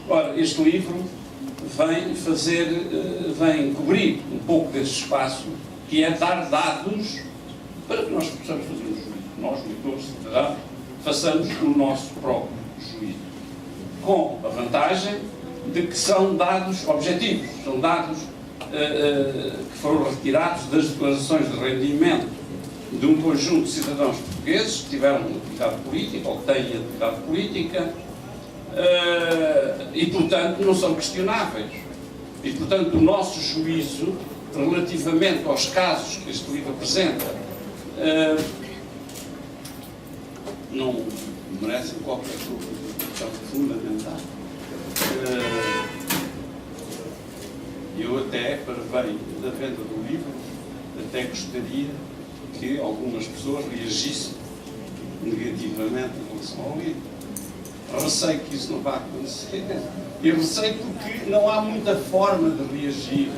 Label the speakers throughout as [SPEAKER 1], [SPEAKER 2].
[SPEAKER 1] Ora, este livro vem cobrir um pouco desse espaço, que é dar dados para que nós possamos fazer um juízo. Nós, leitores, cidadãos, façamos o nosso próprio juízo. Com a vantagem de que são dados objetivos, são dados que foram retirados das declarações de rendimento de um conjunto de cidadãos portugueses que tiveram atividade política ou que têm atividade política e, portanto, não são questionáveis. E, portanto, o nosso juízo relativamente aos casos que este livro apresenta não merecem qualquer questão fundamental. Eu até, para bem da venda do livro, até gostaria que algumas pessoas reagissem negativamente em relação ao livro. Receio que isso não vá acontecer. E receio porque não há muita forma de reagir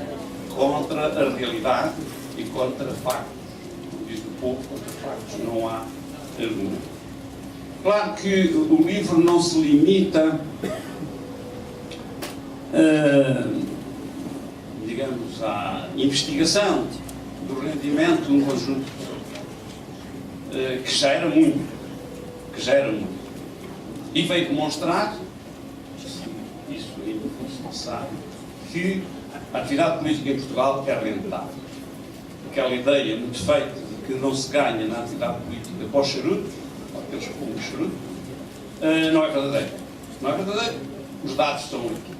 [SPEAKER 1] contra a realidade e contra factos. Diz do povo, contra factos não há argumento. Claro que o livro não se limita digamos, à investigação do rendimento de um conjunto de pessoas, que já era muito, e veio demonstrar, se isso ainda fosse necessário, que a atividade política em Portugal é rentável. Aquela ideia muito feita de que não se ganha na atividade política para os charutos, para aqueles que fumam charuto, não é verdadeiro. Não é verdadeiro. Os dados estão aqui.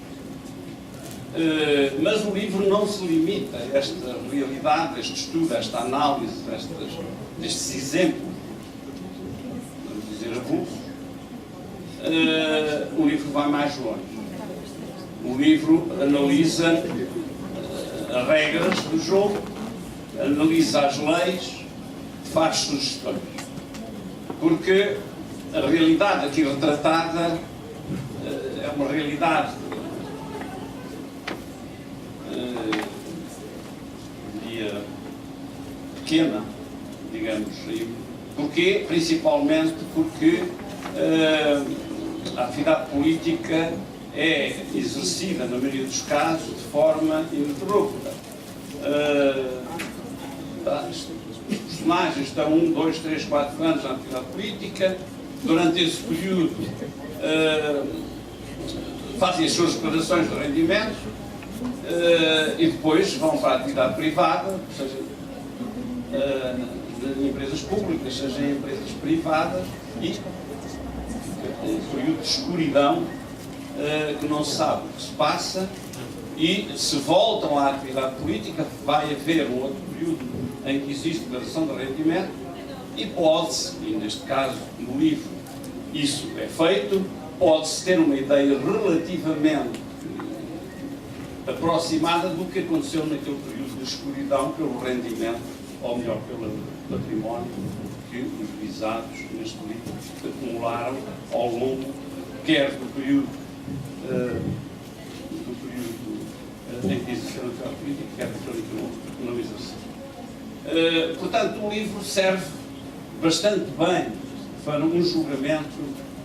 [SPEAKER 1] Mas o livro não se limita a esta realidade, a este estudo, a esta análise, destes exemplos, vamos dizer, avulsos. O livro vai mais longe. O livro analisa as regras do jogo, analisa as leis, faz sugestões. Porque a realidade aqui retratada é uma realidade pequena, digamos. Porquê? Principalmente porque a atividade política é exercida, na maioria dos casos, de forma ininterrupta. Os personagens estão 1, 2, 3, 4 anos na atividade política. Durante esse período fazem as suas declarações de rendimento e depois vão para a atividade privada, seja em empresas públicas, seja em empresas privadas, e um período de escuridão que não se sabe o que se passa, e se voltam à atividade política vai haver um outro período em que existe declaração de rendimento e pode-se, e neste caso no livro isso é feito, pode-se ter uma ideia relativamente aproximada do que aconteceu naquele período de escuridão pelo rendimento, ou melhor, pelo património que os visados neste livro acumularam ao longo, quer do período em que exerceram a atividade política, quer do período que não exerceram. Portanto, o livro serve bastante bem para um julgamento,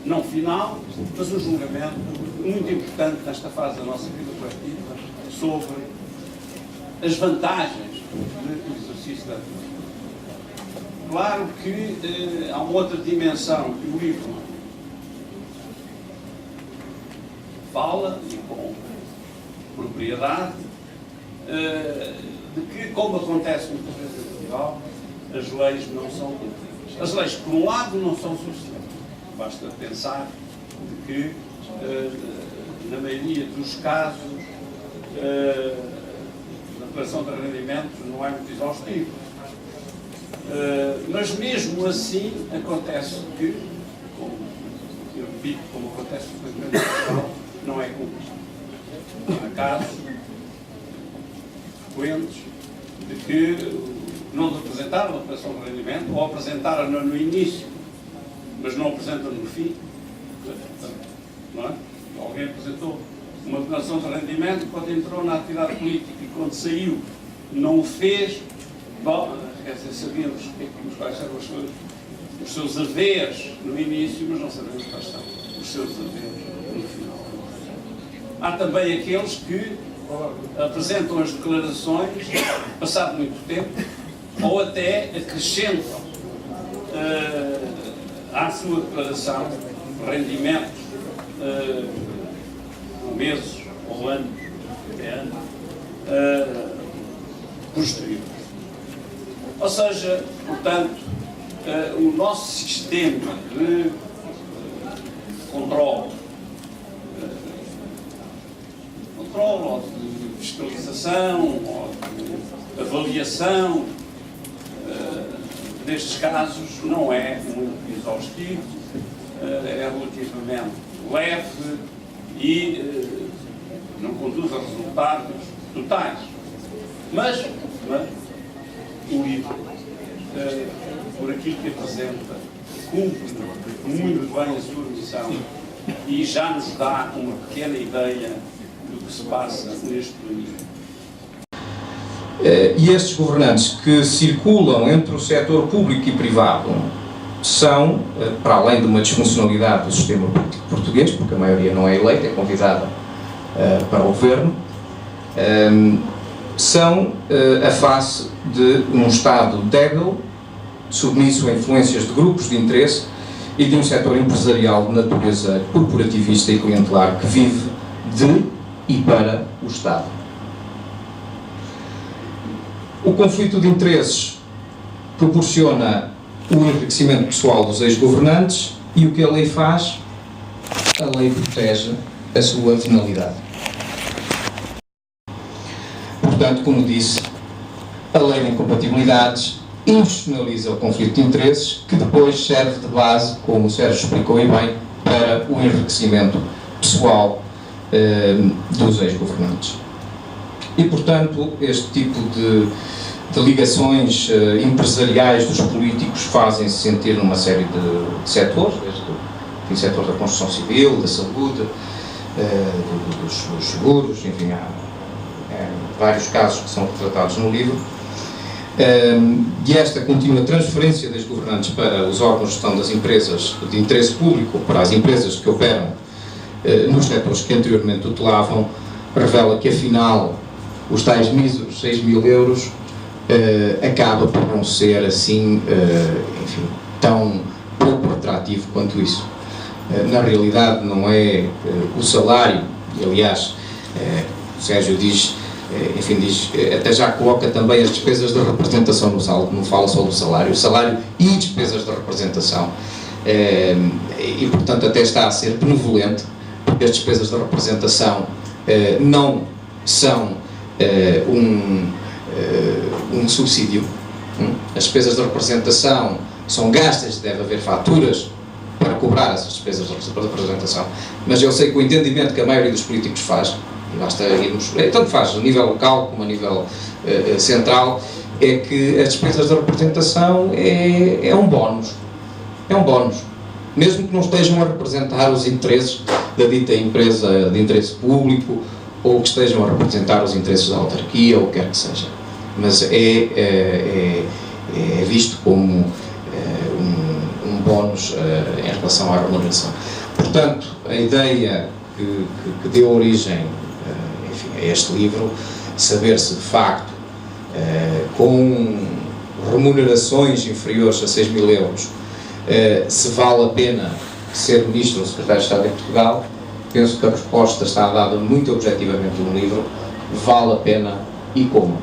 [SPEAKER 1] não final, mas um julgamento muito importante nesta fase da nossa vida coletiva sobre as vantagens do exercício da atividade. Claro que há uma outra dimensão que o livro fala, e com propriedade, de que, como acontece muitas vezes em Portugal, as leis não são cumpridas. As leis, por um lado, não são suficientes. Basta pensar de que, na maioria dos casos, a declaração de rendimentos não é muito exaustiva. Mas mesmo assim acontece que, eu repito, como acontece frequentemente em Portugal, não é cumprido. Há casos frequentes de que não apresentaram a declaração de rendimento, ou apresentaram no início, mas não apresentam no fim. Não é? Alguém apresentou uma declaração de rendimento quando entrou na atividade política e quando saiu não o fez. Bom, quer dizer, sabíamos quais eram os seus haveres no início, mas não sabemos quais são os seus haveres no final. há também aqueles que apresentam as declarações, passado muito tempo, ou até acrescentam à sua declaração rendimentos meses ou anos, posteriores. Ou seja, portanto, o nosso sistema de controle ou de fiscalização ou de avaliação destes casos não é muito exaustivo, é relativamente leve e não conduz a resultados totais. Mas o livro, por aquilo que apresenta, cumpre muito bem a sua missão e já nos dá uma pequena ideia do que se passa neste país.
[SPEAKER 2] E estes governantes que circulam entre o setor público e privado são, para além de uma disfuncionalidade do sistema político português, porque a maioria não é eleita, é convidada para o governo, são a face de um Estado débil, submisso a influências de grupos de interesse e de um setor empresarial de natureza corporativista e clientelar que vive de e para o Estado. O conflito de interesses proporciona o enriquecimento pessoal dos ex-governantes e o que a lei faz? A lei protege a sua venalidade. Portanto, como disse, a lei de incompatibilidades institucionaliza o conflito de interesses que depois serve de base, como o Sérgio explicou aí bem, para o enriquecimento pessoal dos ex-governantes. E, portanto, este tipo de ligações empresariais dos políticos fazem-se sentir numa série de setores, desde o setor da construção civil, da saúde, dos seguros, enfim, há vários casos que são retratados no livro. E esta contínua transferência dos governantes para os órgãos de gestão das empresas de interesse público, para as empresas que operam nos setores que anteriormente tutelavam, revela que afinal os tais míseros 6.000 euros acaba por não ser assim, enfim, tão pouco atrativo quanto isso. Na realidade não é o salário, e aliás o Sérgio diz, enfim, até já coloca também as despesas de representação no saldo, não fala só do salário, o salário e despesas de representação, e portanto até está a ser benevolente, porque as despesas de representação não são um subsídio. As despesas de representação são gastas, deve haver faturas para cobrar essas despesas de representação, mas eu sei que o entendimento que a maioria dos políticos faz, basta irmos, tanto faz a nível local como a nível central, é que as despesas de representação é um bónus. É um bónus. Mesmo que não estejam a representar os interesses da dita empresa de interesse público ou que estejam a representar os interesses da autarquia ou o que quer que seja. Mas é visto como um bónus em relação à remuneração. Portanto, a ideia que deu origem enfim, a este livro, saber se de facto com remunerações inferiores a 6.000 euros se vale a pena ser Ministro ou Secretário de Estado em Portugal, penso que a resposta está dada muito objetivamente no livro: vale a pena e como.